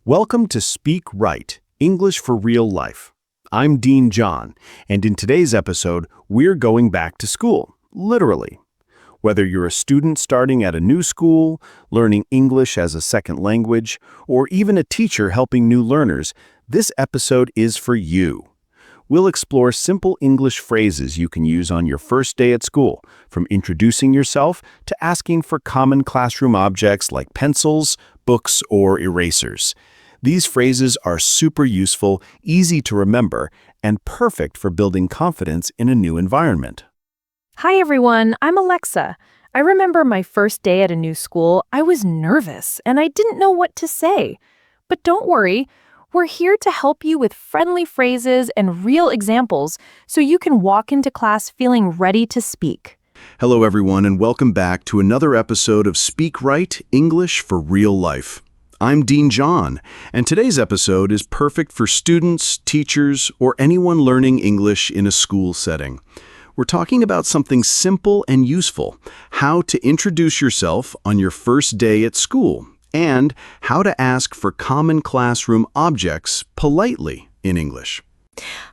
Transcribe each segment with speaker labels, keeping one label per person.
Speaker 1: Welcome to SpeakRight, English for Real Life. I'm Dean John, and in today's episode, we're going back to school, literally. Whether you're a student starting at a new school, learning English as a second language, or even a teacher helping new learners, this episode is for you. We'll explore simple English phrases you can use on your first day at school, from introducing yourself to asking for common classroom objects like pencils, books, or erasers. These phrases are super useful, easy to remember, and perfect for building confidence in a new environment.
Speaker 2: Hi everyone, I'm Alexa. I remember my first day at a new school, I was nervous and I didn't know what to say. But don't worry, we're here to help you with friendly phrases and real examples so you can walk into class feeling ready to speak.
Speaker 1: Hello everyone, and welcome back to another episode of SpeakRight, English for Real Life. I'm Dean John, and today's episode is perfect for students, teachers, or anyone learning English in a school setting. We're talking about something simple and useful, how to introduce yourself on your first day at school, and how to ask for common classroom objects politely in English.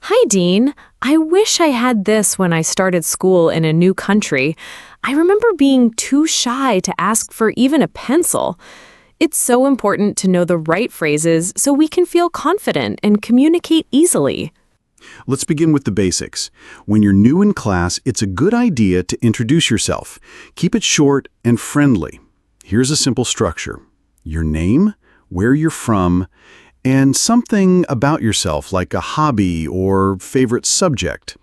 Speaker 3: Hi, Dean. I wish I had this when I started school in a new country. I remember being too shy to ask for even a pencil. It's so important to know the right phrases so we can feel confident and communicate easily.
Speaker 1: Let's begin with the basics. When you're new in class, it's a good idea to introduce yourself. Keep it short and friendly. Here's a simple structure. Your name, where you're from, and something about yourself like a hobby or favorite subject.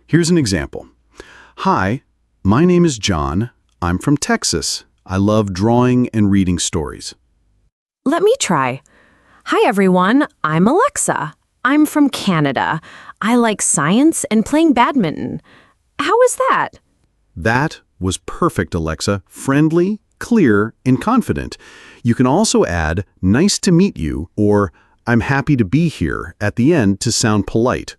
Speaker 1: Here's an example. Hi, my name is John. I'm from Texas. I love drawing and reading stories.
Speaker 3: Let me try. Hi, everyone. I'm Alexa. I'm from Canada. I like science and playing badminton. How is that?
Speaker 1: That was perfect, Alexa. Friendly, clear, and confident. You can also add, nice to meet you, or I'm happy to be here at the end to sound polite.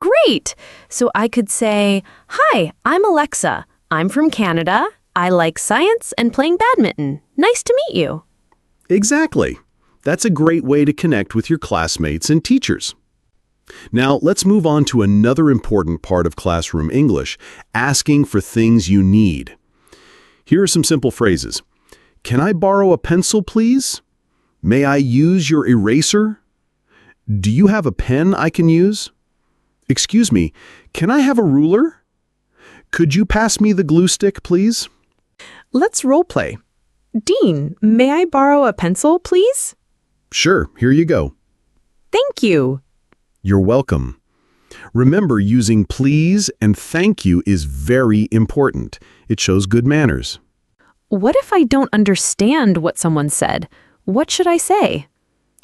Speaker 3: Great! So I could say, Hi, I'm Alexa. I'm from Canada. I like science and playing badminton. Nice to meet you.
Speaker 1: Exactly. That's a great way to connect with your classmates and teachers. Now, let's move on to another important part of classroom English, asking for things you need. Here are some simple phrases. Can I borrow a pencil, please? May I use your eraser? Do you have a pen I can use? Excuse me, can I have a ruler? Could you pass me the glue stick, please?
Speaker 3: Let's role play. Dean, may I borrow a pencil, please?
Speaker 1: Sure, here you go.
Speaker 3: Thank you.
Speaker 1: You're welcome. Remember, using please and thank you is very important. It shows good manners.
Speaker 3: What if I don't understand what someone said? What should I say?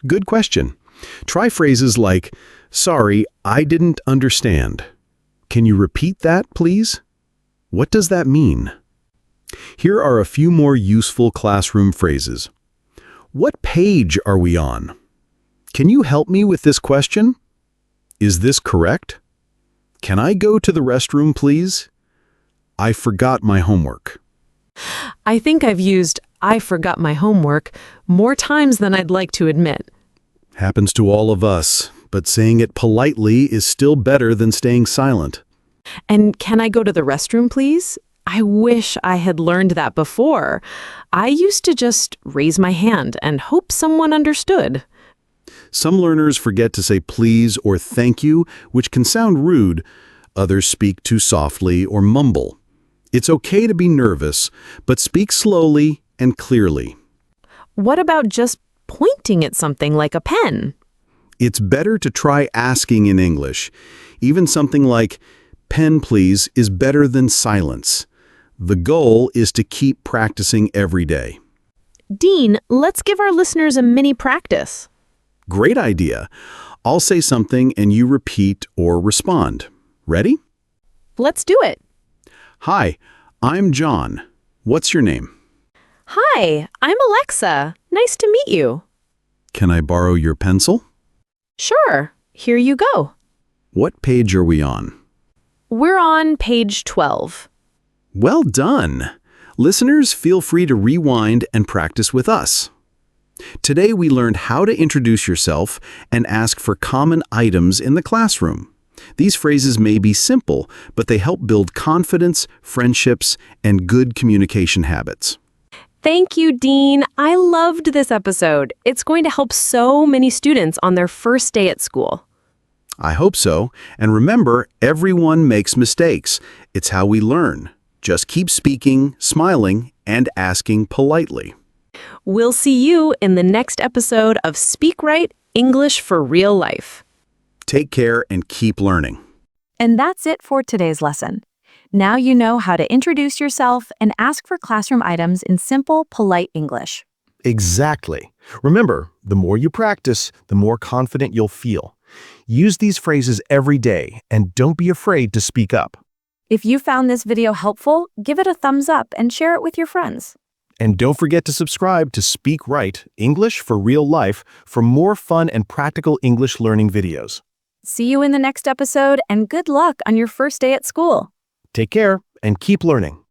Speaker 1: Good question. Try phrases like, sorry, I didn't understand. Can you repeat that, please? What does that mean? Here are a few more useful classroom phrases. What page are we on? Can you help me with this question? Is this correct? Can I go to the restroom, please? I forgot my homework.
Speaker 3: I think I've used I forgot my homework more times than I'd like to admit.
Speaker 1: Happens to all of us, but saying it politely is still better than staying silent.
Speaker 3: And can I go to the restroom, please? I wish I had learned that before. I used to just raise my hand and hope someone understood.
Speaker 1: Some learners forget to say please or thank you, which can sound rude. Others speak too softly or mumble. It's okay to be nervous, but speak slowly and clearly.
Speaker 3: What about just pointing at something like a pen?
Speaker 1: It's better to try asking in English. Even something like, pen please, is better than silence. The goal is to keep practicing every day.
Speaker 3: Dean, let's give our listeners a mini practice.
Speaker 1: Great idea. I'll say something and you repeat or respond. Ready?
Speaker 3: Let's do it.
Speaker 1: Hi, I'm John. What's your name?
Speaker 3: Hi, I'm Alexa. Nice to meet you.
Speaker 1: Can I borrow your pencil?
Speaker 3: Sure. Here you go.
Speaker 1: What page are we on?
Speaker 3: We're on page 12.
Speaker 1: Well done. Listeners, feel free to rewind and practice with us. Today we learned how to introduce yourself and ask for common items in the classroom. These phrases may be simple, but they help build confidence, friendships, and good communication habits.
Speaker 3: Thank you, Dean. I loved this episode. It's going to help so many students on their first day at school.
Speaker 1: I hope so. And remember, everyone makes mistakes. It's how we learn. Just keep speaking, smiling, and asking politely.
Speaker 3: We'll see you in the next episode of SpeakRight, English for Real Life.
Speaker 1: Take care and keep learning.
Speaker 2: And that's it for today's lesson. Now you know how to introduce yourself and ask for classroom items in simple, polite English.
Speaker 4: Exactly. Remember, the more you practice, the more confident you'll feel. Use these phrases every day and don't be afraid to speak up.
Speaker 2: If you found this video helpful, give it a thumbs up and share it with your friends.
Speaker 4: And don't forget to subscribe to SpeakRight, English for Real Life, for more fun and practical English learning videos.
Speaker 2: See you in the next episode, and good luck on your first day at school.
Speaker 4: Take care and keep learning.